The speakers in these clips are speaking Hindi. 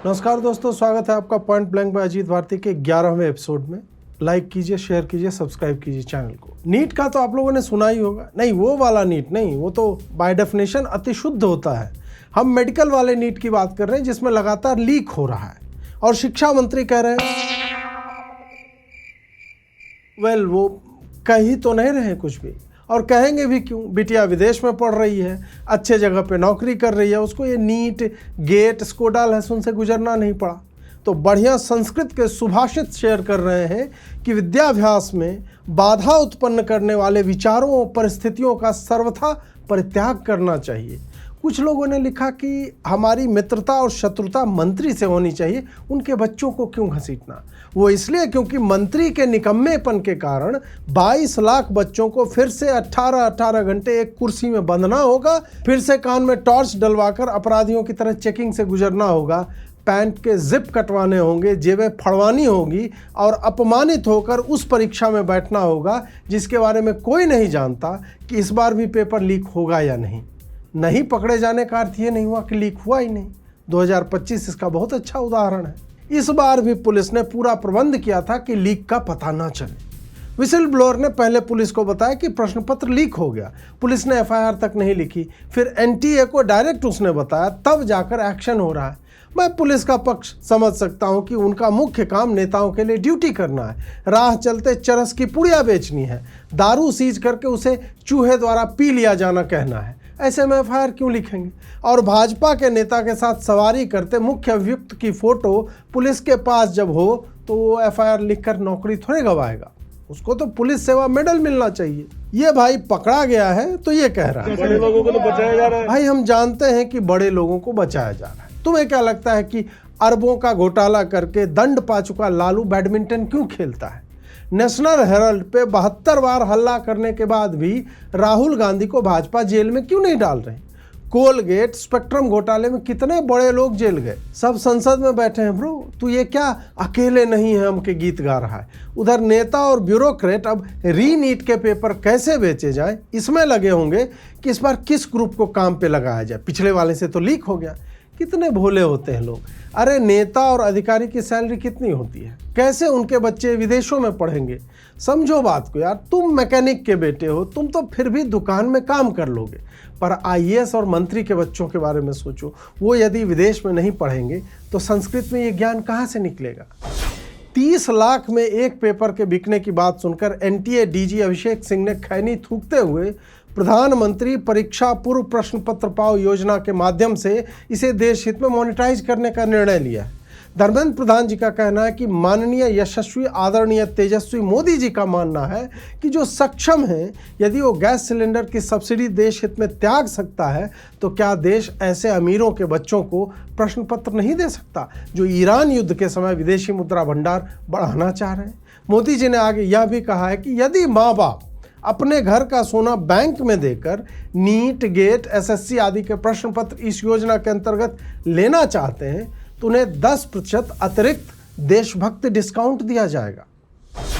नमस्कार दोस्तों, स्वागत है आपका point blank by Ajit Bharti के 11वें एपिसोड में। लाइक कीजिए, शेयर कीजिए, सब्सक्राइब कीजिए चैनल को। नीट का तो आप लोगों ने सुना ही होगा। नहीं, वो वाला नीट नहीं, वो तो बाय डेफिनेशन अति शुद्ध होता है। हम मेडिकल वाले नीट की बात कर रहे हैं जिसमें लगातार लीक हो रहा है और शिक्षा मंत्री कह रहे हैं वो कह ही तो नहीं रहे कुछ भी, और कहेंगे भी क्यों। बिटिया विदेश में पढ़ रही है, अच्छे जगह पे नौकरी कर रही है, उसको ये नीट गेट स्कोडा लहसुन से गुजरना नहीं पड़ा। तो बढ़िया संस्कृत के सुभाषित शेयर कर रहे हैं कि विद्याभ्यास में बाधा उत्पन्न करने वाले विचारों और परिस्थितियों का सर्वथा परित्याग करना चाहिए। कुछ लोगों ने लिखा कि हमारी मित्रता और शत्रुता मंत्री से होनी चाहिए, उनके बच्चों को क्यों घसीटना। वो इसलिए क्योंकि मंत्री के निकम्मेपन के कारण 22 लाख बच्चों को फिर से 18 घंटे एक कुर्सी में बंधना होगा, फिर से कान में टॉर्च डलवाकर अपराधियों की तरह चेकिंग से गुजरना होगा, पैंट के जिप कटवाने होंगे, जेबें फड़वानी होगी और अपमानित होकर उस परीक्षा में बैठना होगा जिसके बारे में कोई नहीं जानता कि इस बार भी पेपर लीक होगा या नहीं पकड़े जाने का अर्थ ये नहीं हुआ कि लीक हुआ ही नहीं। 2025 इसका बहुत अच्छा उदाहरण है। इस बार भी पुलिस ने पूरा प्रबंध किया था कि लीक का पता ना चले। विसिल ब्लोअर ने पहले पुलिस को बताया कि प्रश्न पत्र लीक हो गया, पुलिस ने एफआईआर तक नहीं लिखी। फिर एनटीए को डायरेक्ट उसने बताया, तब जाकर एक्शन हो रहा है। मैं पुलिस का पक्ष समझ सकता हूं कि उनका मुख्य काम नेताओं के लिए ड्यूटी करना है, राह चलते चरस की पुड़िया बेचनी है, दारू सीज करके उसे चूहे द्वारा पी लिया जाना कहना है। ऐसे में एफआईआर क्यों लिखेंगे। और भाजपा के नेता के साथ सवारी करते मुख्य अभियुक्त की फोटो पुलिस के पास जब हो तो वो एफआईआर लिखकर नौकरी थोड़े गवाएगा, उसको तो पुलिस सेवा मेडल मिलना चाहिए। ये भाई पकड़ा गया है तो ये कह रहा है बड़े लोगों को तो बचाया जा रहा है। भाई हम जानते हैं कि बड़े लोगों को बचाया जा रहा है। तुम्हें क्या लगता है कि अरबों का घोटाला करके दंड पा चुका लालू बैडमिंटन क्यों खेलता है। नेशनल हेराल्ड पे 72 बार हल्ला करने के बाद भी राहुल गांधी को भाजपा जेल में क्यों नहीं डाल रहे। कोलगेट स्पेक्ट्रम घोटाले में कितने बड़े लोग जेल गए, सब संसद में बैठे हैं। ब्रो तू ये क्या अकेले नहीं है हम के गीत गा रहा है। उधर नेता और ब्यूरोक्रेट अब री नीट के पेपर कैसे बेचे जाए इसमें लगे होंगे कि इस बार किस ग्रुप को काम पे लगाया जाए, पिछले वाले से तो लीक हो गया। कितने भोले होते हैं लोग। अरे नेता और अधिकारी की सैलरी कितनी होती है, कैसे उनके बच्चे विदेशों में पढ़ेंगे। समझो बात को यार, तुम मैकेनिक के बेटे हो, तुम तो फिर भी दुकान में काम कर लोगे, पर आईएएस और मंत्री के बच्चों के बारे में सोचो। वो यदि विदेश में नहीं पढ़ेंगे तो संस्कृत में ये ज्ञान कहाँ से निकलेगा। 30 लाख में एक पेपर के बिकने की बात सुनकर एनटीए डीजी अभिषेक सिंह ने खैनी थूकते हुए प्रधानमंत्री परीक्षा पूर्व प्रश्न पत्र पाओ योजना के माध्यम से इसे देश हित में मोनेटाइज करने का निर्णय लिया है। धर्मेंद्र प्रधान जी का कहना है कि माननीय यशस्वी आदरणीय तेजस्वी मोदी जी का मानना है कि जो सक्षम है, यदि वो गैस सिलेंडर की सब्सिडी देश हित में त्याग सकता है तो क्या देश ऐसे अमीरों के बच्चों को प्रश्न पत्र नहीं दे सकता जो ईरान युद्ध के समय विदेशी मुद्रा भंडार बढ़ाना चाह रहे हैं। मोदी जी ने आगे यह भी कहा है कि यदि माँ बाप अपने घर का सोना बैंक में देकर नीट गेट एसएससी आदि के प्रश्न पत्र इस योजना के अंतर्गत लेना चाहते हैं तो उन्हें 10% अतिरिक्त देशभक्त डिस्काउंट दिया जाएगा।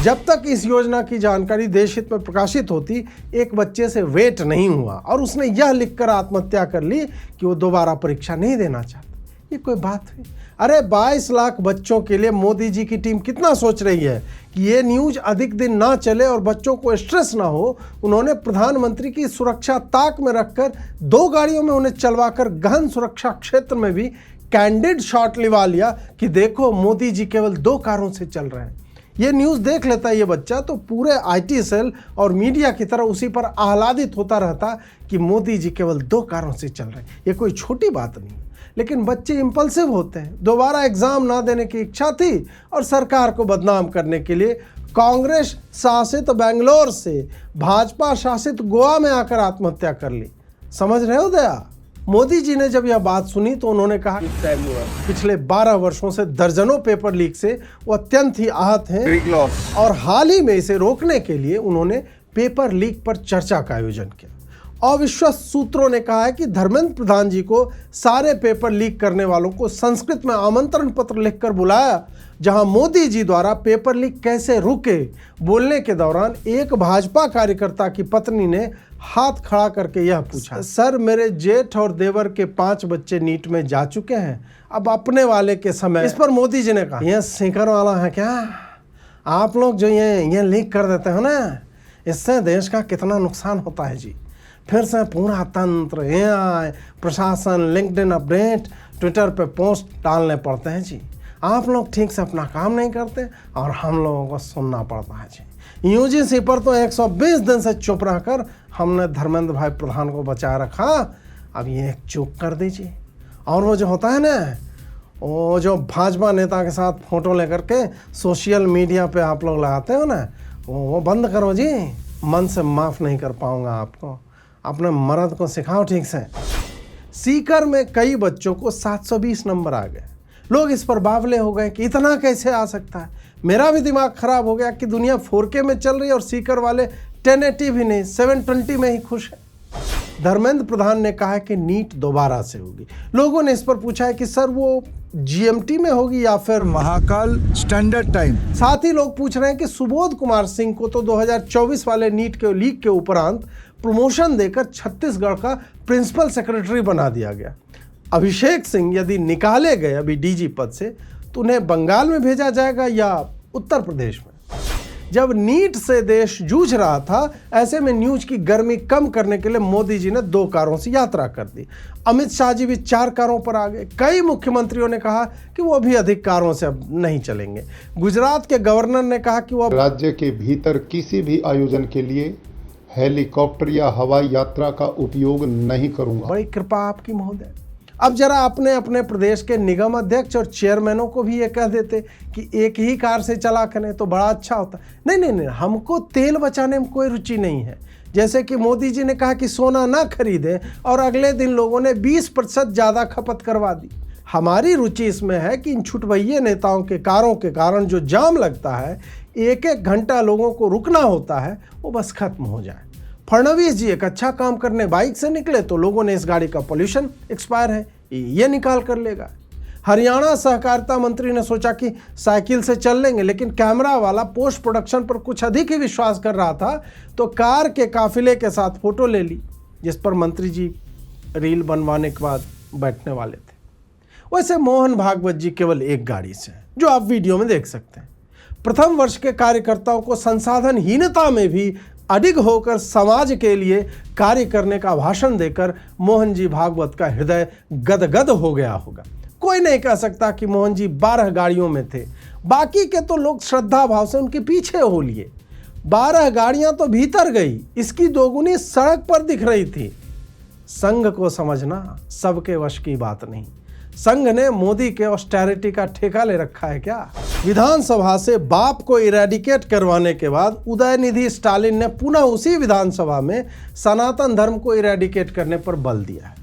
जब तक इस योजना की जानकारी देश हित में प्रकाशित होती, एक बच्चे से वेट नहीं हुआ और उसने यह लिखकर आत्महत्या कर ली कि वो दोबारा परीक्षा नहीं देना चाहता। ये कोई बात है। अरे 22 लाख बच्चों के लिए मोदी जी की टीम कितना सोच रही है कि ये न्यूज अधिक दिन ना चले और बच्चों को स्ट्रेस ना हो। उन्होंने प्रधानमंत्री की सुरक्षा ताक में रखकर 2 गाड़ियों में उन्हें चलवाकर गहन सुरक्षा क्षेत्र में भी कैंडिड शॉट लिवा लिया कि देखो मोदी जी केवल 2 कारों से चल रहे हैं। ये न्यूज़ देख लेता है ये बच्चा तो पूरे आईटी सेल और मीडिया की तरह उसी पर आह्लादित होता रहता कि मोदी जी केवल 2 कारों से चल रहे हैं। ये कोई छोटी बात नहीं। लेकिन बच्चे इंपल्सिव होते हैं। दोबारा एग्जाम ना देने की इच्छा थी और सरकार को बदनाम करने के लिए कांग्रेस शासित बेंगलोर से भाजपा शासित गोवा में आकर आत्महत्या कर ली। समझ रहे हो दया। मोदी जी ने जब यह बात सुनी तो उन्होंने कहा पिछले 12 वर्षों से दर्जनों पेपर लीक से वो अत्यंत ही आहत हैं और हाल ही में इसे रोकने के लिए उन्होंने पेपर लीक पर चर्चा का आयोजन किया। अविश्वस्त सूत्रों ने कहा है कि धर्मेंद्र प्रधान जी को सारे पेपर लीक करने वालों को संस्कृत में आमंत्रण पत्र लिखकर बुलाया, जहां मोदी जी द्वारा पेपर लीक कैसे रुके बोलने के दौरान एक भाजपा कार्यकर्ता की पत्नी ने हाथ खड़ा करके यह पूछा, सर मेरे जेठ और देवर के 5 बच्चे नीट में जा चुके हैं, अब अपने वाले के समय। इस पर मोदी जी ने कहा, यह सीकर वाला है क्या? आप लोग जो ये लीक कर देते हो ना, इससे देश का कितना नुकसान होता है जी। फिर से पूरा तंत्र, AI, प्रशासन, लिंक्डइन अपडेट, ट्विटर पे पोस्ट डालने पड़ते हैं जी। आप लोग ठीक से अपना काम नहीं करते और हम लोगों को सुनना पड़ता है जी। UGC पर तो 120 दिन से चुप रहकर हमने धर्मेंद्र भाई प्रधान को बचा रखा, अब ये चुप कर दीजिए। और वो जो होता है ना, वो जो भाजपा नेता के साथ फोटो लेकर के सोशल मीडिया पे आप लोग लगाते हो ना, वो बंद करो जी। मन से माफ़ नहीं कर पाऊंगा आपको, अपने मर्द को सिखाओ ठीक से। सीकर में कई बच्चों को 720 नंबर आ गए। लोग इस पर बावले हो गए कि इतना कैसे आ सकता है। मेरा भी दिमाग खराब हो गया कि दुनिया 4K में चल रही है और सीकर वाले 1080 भी नहीं 720 में ही खुश है। धर्मेंद्र प्रधान ने कहा है कि नीट दोबारा से होगी। लोगों ने इस पर पूछा है कि सर वो GMT में होगी या फिर महाकाल स्टैंडर्ड टाइम। साथ ही लोग पूछ रहे हैं कि सुबोध कुमार सिंह को तो 2024 वाले नीट के लीक के उपरांत प्रमोशन देकर छत्तीसगढ़ का प्रिंसिपल सेक्रेटरी बना दिया गया। अभिषेक सिंह यदि निकाले गए अभी DG पद से तो उन्हें बंगाल में भेजा जाएगा या उत्तर प्रदेश में। जब नीट से देश जूझ रहा था, ऐसे में न्यूज की गर्मी कम करने के लिए मोदी जी ने 2 कारों से यात्रा कर दी। अमित शाह जी भी 4 कारों पर आ गए। कई मुख्यमंत्रियों ने कहा कि वो भी अधिक कारों से अब नहीं चलेंगे। गुजरात के गवर्नर ने कहा कि वो राज्य के भीतर किसी भी आयोजन के लिए हेलीकॉप्टर या हवाई यात्रा का उपयोग नहीं करूंगा। बड़ी कृपा आपकी महोदय। अब जरा अपने अपने प्रदेश के निगम अध्यक्ष और चेयरमैनों को भी ये कह देते कि एक ही कार से चला करें तो बड़ा अच्छा होता। नहीं, हमको तेल बचाने में कोई रुचि नहीं है। जैसे कि मोदी जी ने कहा कि सोना ना खरीदें और अगले दिन लोगों ने 20% ज़्यादा खपत करवा दी। हमारी रुचि इसमें है कि इन छुटभइये नेताओं के कारों के कारण जो जाम लगता है, 1-1 घंटा लोगों को रुकना होता है, वो बस खत्म हो जाए। फडणवीस जी एक अच्छा काम करने बाइक से निकले तो लोगों ने इस गाड़ी का पोल्यूशन एक्सपायर है ये निकाल कर लेगा। हरियाणा सहकारिता मंत्री ने सोचा कि साइकिल से चल लेंगे, लेकिन कैमरा वाला पोस्ट प्रोडक्शन पर कुछ अधिक ही विश्वास कर रहा था तो कार के काफिले के साथ फोटो ले ली, जिस पर मंत्री जी रील बनवाने के बाद बैठने वाले थे। वैसे मोहन भागवत जी केवल एक गाड़ी से, जो आप वीडियो में देख सकते हैं। प्रथम वर्ष के कार्यकर्ताओं को संसाधनहीनता में भी अडिग होकर समाज के लिए कार्य करने का भाषण देकर मोहन जी भागवत का हृदय गदगद हो गया होगा। कोई नहीं कह सकता कि मोहन जी 12 गाड़ियों में थे, बाकी के तो लोग श्रद्धा भाव से उनके पीछे हो लिए। 12 गाड़ियां तो भीतर गई, इसकी दोगुनी सड़क पर दिख रही थी। संघ को समझना सबके वश की बात नहीं। संघ ने मोदी के ऑस्टेरिटी का ठेका ले रखा है क्या? विधानसभा से बाप को इरेडिकेट करवाने के बाद उदयनिधि स्टालिन ने पुनः उसी विधानसभा में सनातन धर्म को इरेडिकेट करने पर बल दिया है।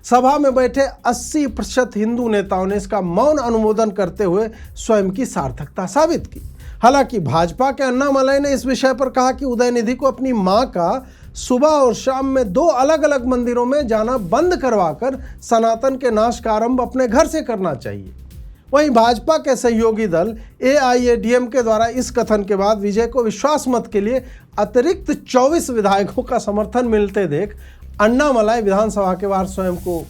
सभा में बैठे 80% हिंदू नेताओं ने इसका मौन अनुमोदन करते हुए स्वयं की सार्थकता साबित की। हालांकि भाजपा के अन्नामलई ने इस विषय पर कहा कि उदयनिधि को अपनी मां का सुबह और शाम में 2 अलग अलग मंदिरों में जाना बंद करवाकर सनातन के नाश का आरंभ अपने घर से करना चाहिए। वहीं भाजपा के सहयोगी दल AIADM के द्वारा इस कथन के बाद विजय को विश्वास मत के लिए अतिरिक्त 24 विधायकों का समर्थन मिलते देख अन्नामलई विधानसभा के बाहर स्वयं को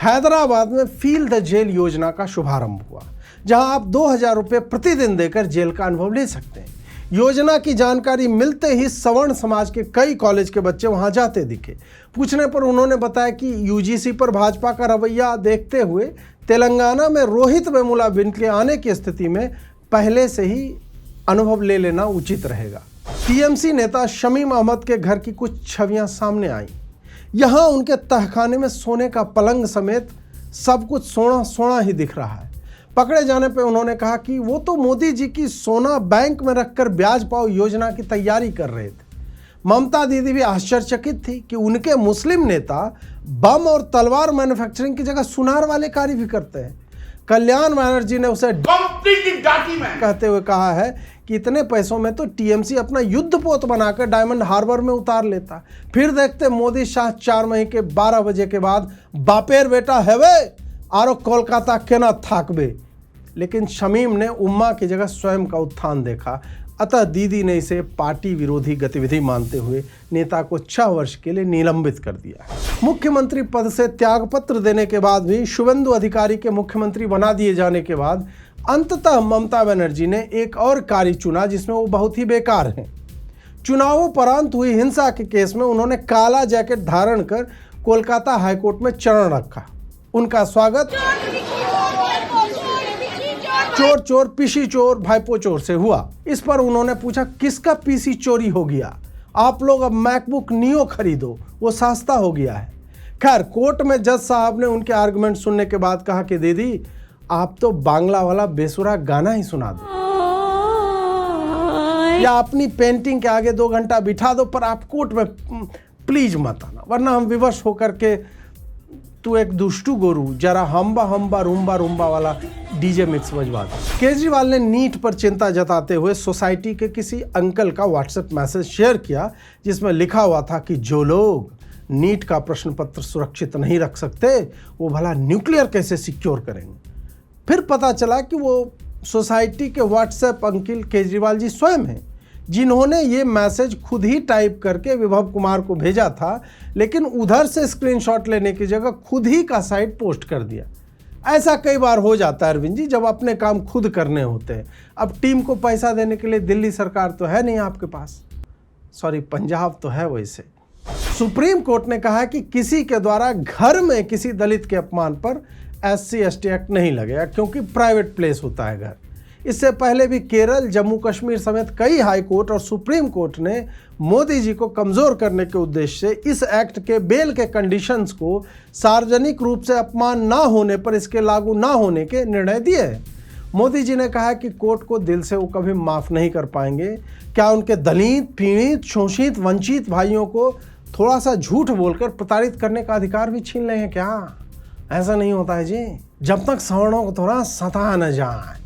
हैदराबाद में फील द जेल योजना का शुभारंभ हुआ, जहां आप 2000 रुपये प्रतिदिन देकर जेल का अनुभव ले सकते हैं। योजना की जानकारी मिलते ही सवर्ण समाज के कई कॉलेज के बच्चे वहां जाते दिखे। पूछने पर उन्होंने बताया कि UGC पर भाजपा का रवैया देखते हुए तेलंगाना में रोहित वेमुला बिल के आने की स्थिति में पहले से ही अनुभव ले लेना उचित रहेगा। TMC नेता शमीम अहमद के घर की कुछ छवियां सामने आईं। यहाँ उनके तहखाने में सोने का पलंग समेत सब कुछ सोना सोना ही दिख रहा है। पकड़े जाने पे उन्होंने कहा कि वो तो मोदी जी की सोना बैंक में रखकर ब्याज पाओ योजना की तैयारी कर रहे थे। ममता दीदी भी आश्चर्यचकित थी कि उनके मुस्लिम नेता बम और तलवार मैन्युफैक्चरिंग की जगह सुनार वाले कार्य भी करते हैं। कल्याण बनर्जी ने उसे कहते हुए कहा है कि इतने पैसों में तो टीएमसी अपना युद्ध पोत बनाकर डायमंड हार्बर में उतार लेता। फिर देखते मोदी शाह 4 मई के 12 बजे के बाद बापेर बेटा हेवे आरो कोलकाता के ना थाकबे। लेकिन शमीम ने उम्मा की जगह स्वयं का उत्थान देखा, अतः दीदी ने इसे पार्टी विरोधी गतिविधि मानते हुए नेता को 6 वर्ष के लिए निलंबित कर दिया। मुख्यमंत्री पद से त्यागपत्र देने के बाद भी शुभेंदु अधिकारी के मुख्यमंत्री बना दिए जाने के बाद अंततः ममता बनर्जी ने एक और कार्य चुना जिसमें वो बहुत ही बेकार हैं। चुनावोपरांत हुई हिंसा के केस में उन्होंने काला जैकेट धारण कर कोलकाता हाईकोर्ट में चरण रखा। उनका स्वागत चोर चोर पीसी चोर भाईपो चोर से हुआ। इस पर उन्होंने पूछा किसका पीसी चोरी हो गया, आप लोग अब मैकबुक नियो खरीदो, वो सस्ता हो गया है। खैर कोर्ट में जज साहब ने उनके आर्गुमेंट सुनने के बाद कहा कि दीदी आप तो बांग्ला वाला बेसुरा गाना ही सुना दो या अपनी पेंटिंग के आगे 2 घंटा बिठा दो, पर आप कोर्ट में प्लीज मत आना, वरना हम विवश होकर के तू एक दुष्टू गोरू जरा हम्बा हम्बा रूम्बा रूम्बा वाला डीजे मिक्स बजवा दो। केजरीवाल ने नीट पर चिंता जताते हुए सोसाइटी के किसी अंकल का व्हाट्सएप मैसेज शेयर किया जिसमें लिखा हुआ था कि जो लोग नीट का प्रश्न पत्र सुरक्षित नहीं रख सकते वो भला न्यूक्लियर कैसे सिक्योर करेंगे। फिर पता चला कि वो सोसाइटी के व्हाट्सएप अंकल केजरीवाल जी स्वयं हैं, जिन्होंने ये मैसेज खुद ही टाइप करके विभव कुमार को भेजा था, लेकिन उधर से स्क्रीनशॉट लेने की जगह खुद ही का साइट पोस्ट कर दिया। ऐसा कई बार हो जाता है अरविंद जी, जब अपने काम खुद करने होते हैं। अब टीम को पैसा देने के लिए दिल्ली सरकार तो है नहीं आपके पास, सॉरी पंजाब तो है। वैसे सुप्रीम कोर्ट ने कहा कि किसी के द्वारा घर में किसी दलित के अपमान पर SC/ST एक्ट नहीं लगेगा क्योंकि प्राइवेट प्लेस होता है घर। इससे पहले भी केरल, जम्मू कश्मीर समेत कई हाई कोर्ट और सुप्रीम कोर्ट ने मोदी जी को कमज़ोर करने के उद्देश्य से इस एक्ट के बेल के कंडीशंस को सार्वजनिक रूप से अपमान ना होने पर इसके लागू ना होने के निर्णय दिए हैं। मोदी जी ने कहा कि कोर्ट को दिल से वो कभी माफ़ नहीं कर पाएंगे। क्या उनके दलित, पीड़ित, शोषित, वंचित भाइयों को थोड़ा सा झूठ बोलकर प्रताड़ित करने का अधिकार भी छीन रहे हैं क्या? ऐसा नहीं होता है जी। जब तक सवर्णों को थोड़ा सता न जाए,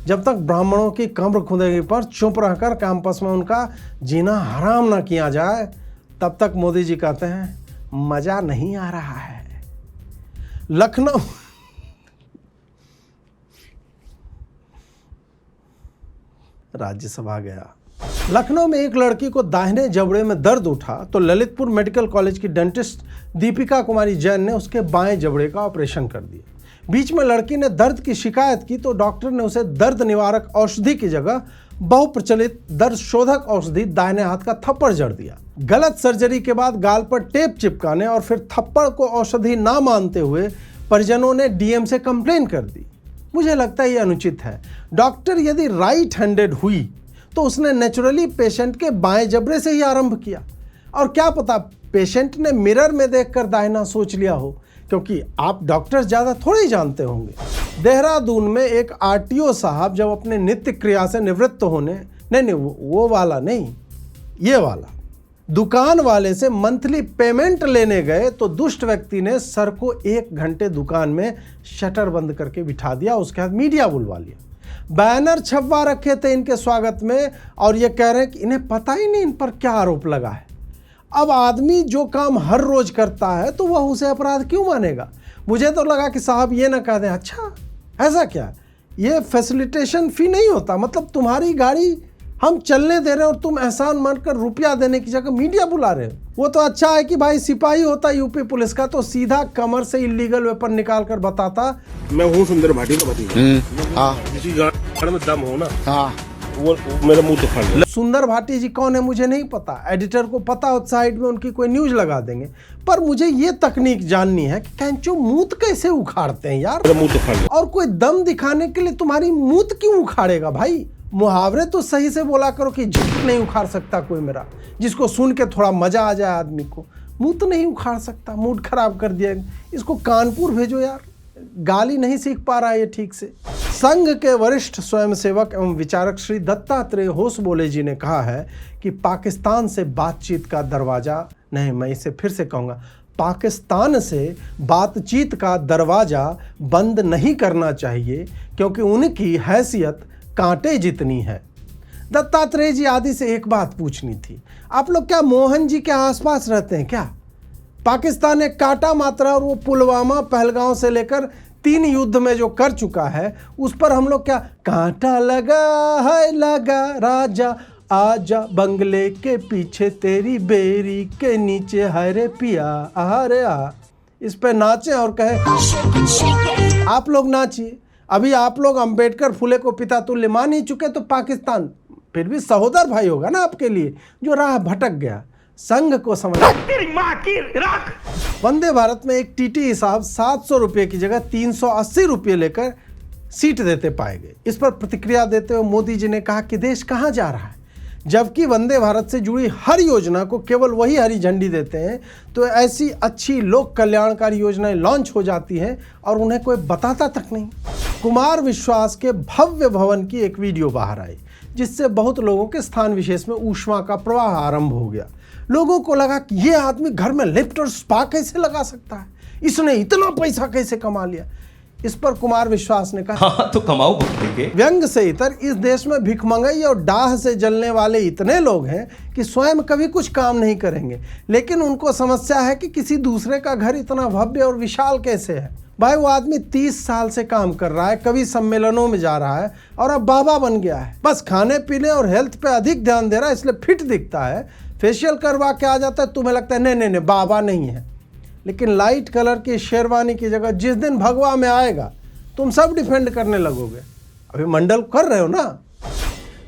जब तक ब्राह्मणों की कब्र खुदेगी पर चुप रहकर कैंपस में उनका जीना हराम ना किया जाए, तब तक मोदी जी कहते हैं मजा नहीं आ रहा है। लखनऊ राज्यसभा गया। लखनऊ में एक लड़की को दाहिने जबड़े में दर्द उठा तो ललितपुर मेडिकल कॉलेज की डेंटिस्ट दीपिका कुमारी जैन ने उसके बाएं जबड़े का ऑपरेशन कर दिया। बीच में लड़की ने दर्द की शिकायत की तो डॉक्टर ने उसे दर्द निवारक औषधि की जगह बहुप्रचलित दर्द शोधक औषधि दाहिने हाथ का थप्पड़ जड़ दिया। गलत सर्जरी के बाद गाल पर टेप चिपकाने और फिर थप्पड़ को औषधि ना मानते हुए परिजनों ने डीएम से कंप्लेन कर दी। मुझे लगता है ये अनुचित है। डॉक्टर यदि राइट हैंडेड हुई तो उसने नेचुरली पेशेंट के बाएं जबड़े से ही आरंभ किया, और क्या पता पेशेंट ने मिरर में देखकर दाहिना सोच लिया हो, क्योंकि आप डॉक्टर ज़्यादा थोड़े ही जानते होंगे। देहरादून में एक आरटीओ साहब जब अपने नित्य क्रिया से निवृत्त होने नहीं वो वाला नहीं, ये वाला दुकान वाले से मंथली पेमेंट लेने गए तो दुष्ट व्यक्ति ने सर को 1 घंटे दुकान में शटर बंद करके बिठा दिया। उसके बाद मीडिया बुलवा लिया, बैनर छपवा रखे थे इनके स्वागत में, और ये कह रहे हैं कि इन्हें पता ही नहीं इन पर क्या आरोप लगा है। अब आदमी जो काम हर रोज करता है तो वह उसे अपराध क्यों मानेगा? मुझे तो लगा कि साहब ये ना कह दें अच्छा ऐसा क्या, ये फैसिलिटेशन फी नहीं होता, मतलब तुम्हारी गाड़ी हम चलने दे रहे हैं और तुम एहसान मानकर रुपया देने की जगह मीडिया बुला रहे हो। वो तो अच्छा है कि भाई सिपाही होता यूपी पुलिस का तो सीधा कमर से इलीगल वेपन निकाल कर बताता मैं हूँ सुंदर भाटी का भतीजा। किसी गाड़ी में दम हो ना, वो मेरा मुंह तो फाड़ दिया। सुंदर भाटी जी कौन है मुझे नहीं पता, एडिटर को पता हो साइड में उनकी कोई न्यूज लगा देंगे, पर मुझे ये तकनीक जाननी है कि कैंचो मूत कैसे उखाड़ते हैं यार। मेरा मुंह तो फाड़ दिया। और कोई दम दिखाने के लिए तुम्हारी मूत क्यों उखाड़ेगा भाई? मुहावरे तो सही से बोला करो कि झूठ नहीं उखाड़ सकता कोई मेरा, जिसको सुन के थोड़ा मजा आ जाए आदमी को। मुंह तो नहीं उखाड़ सकता, मूड खराब कर दिया। इसको कानपुर भेजो यार, गाली नहीं सीख पा रहा है ये ठीक से। संघ के वरिष्ठ स्वयंसेवक एवं विचारक श्री दत्तात्रेय होसबोले जी ने कहा है कि पाकिस्तान से बातचीत का दरवाजा नहीं, मैं इसे फिर से कहूँगा, पाकिस्तान से बातचीत का दरवाजा बंद नहीं करना चाहिए क्योंकि उनकी हैसियत कांटे जितनी है। दत्तात्रेय जी आदि से एक बात पूछनी थी, आप लोग क्या मोहन जी के आसपास रहते हैं क्या? पाकिस्तान एक काटा मात्रा और वो पुलवामा पहलगांव से लेकर 3 युद्ध में जो कर चुका है उस पर हम लोग क्या कांटा लगा है लगा राजा आजा बंगले के पीछे तेरी बेरी के नीचे हरे पिया अरे आ, इस पे नाचे और कहे आप लोग नाचिए। अभी आप लोग अंबेडकर फुले को पिता तुल्य मान ही चुके, तो पाकिस्तान फिर भी सहोदर भाई होगा ना आपके लिए, जो राह भटक गया। संघ को समझ वंदे भारत में एक टीटी साहब 700 रुपये की जगह 380 रुपये लेकर सीट देते पाए गए। इस पर प्रतिक्रिया देते हुए मोदी जी ने कहा कि देश कहाँ जा रहा है, जबकि वंदे भारत से जुड़ी हर योजना को केवल वही हरी झंडी देते हैं, तो ऐसी अच्छी लोक कल्याणकारी योजनाएं लॉन्च हो जाती हैं और उन्हें कोई बताता तक नहीं। कुमार विश्वास के भव्य भवन की एक वीडियो बाहर आई, जिससे बहुत लोगों के स्थान विशेष में ऊष्मा का प्रवाह आरंभ हो गया। लोगों को लगा कि ये आदमी घर में लिफ्ट और स्पा कैसे लगा सकता है, इसने इतना पैसा कैसे कमा लिया। इस पर कुमार विश्वास ने कहा, हाँ तो कमाओ भक्ति के। व्यंग से इतर इस देश में भिखमंगई और डाह से जलने वाले इतने लोग हैं कि स्वयं कभी कुछ काम नहीं करेंगे, लेकिन उनको समस्या है कि किसी दूसरे का घर इतना भव्य और विशाल कैसे है। भाई वो आदमी 30 साल से काम कर रहा है, कभी सम्मेलनों में जा रहा है और अब बाबा बन गया है। बस खाने पीने और हेल्थ पे अधिक ध्यान दे रहा है, इसलिए फिट दिखता है। फेशियल करवा के आ जाता है, तुम्हें लगता है नहीं बाबा नहीं है। लेकिन लाइट कलर की शेरवानी की जगह जिस दिन भगवा में आएगा तुम सब डिफेंड करने लगोगे। अभी मंडल कर रहे हो ना।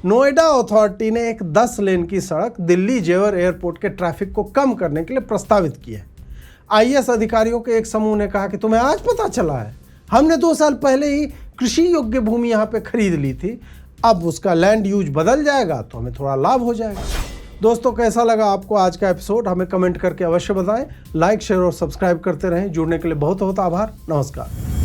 नोएडा अथॉरिटी ने एक 10 लेन की सड़क दिल्ली जेवर एयरपोर्ट के ट्रैफिक को कम करने के लिए प्रस्तावित की है। आईएएस अधिकारियों के एक समूह ने कहा कि तुम्हें आज पता चला है, हमने 2 साल पहले ही कृषि योग्य भूमि यहाँ पे खरीद ली थी, अब उसका लैंड यूज बदल जाएगा तो हमें थोड़ा लाभ हो जाएगा। दोस्तों कैसा लगा आपको आज का एपिसोड, हमें कमेंट करके अवश्य बताएं। लाइक शेयर और सब्सक्राइब करते रहें। जुड़ने के लिए बहुत बहुत आभार। नमस्कार।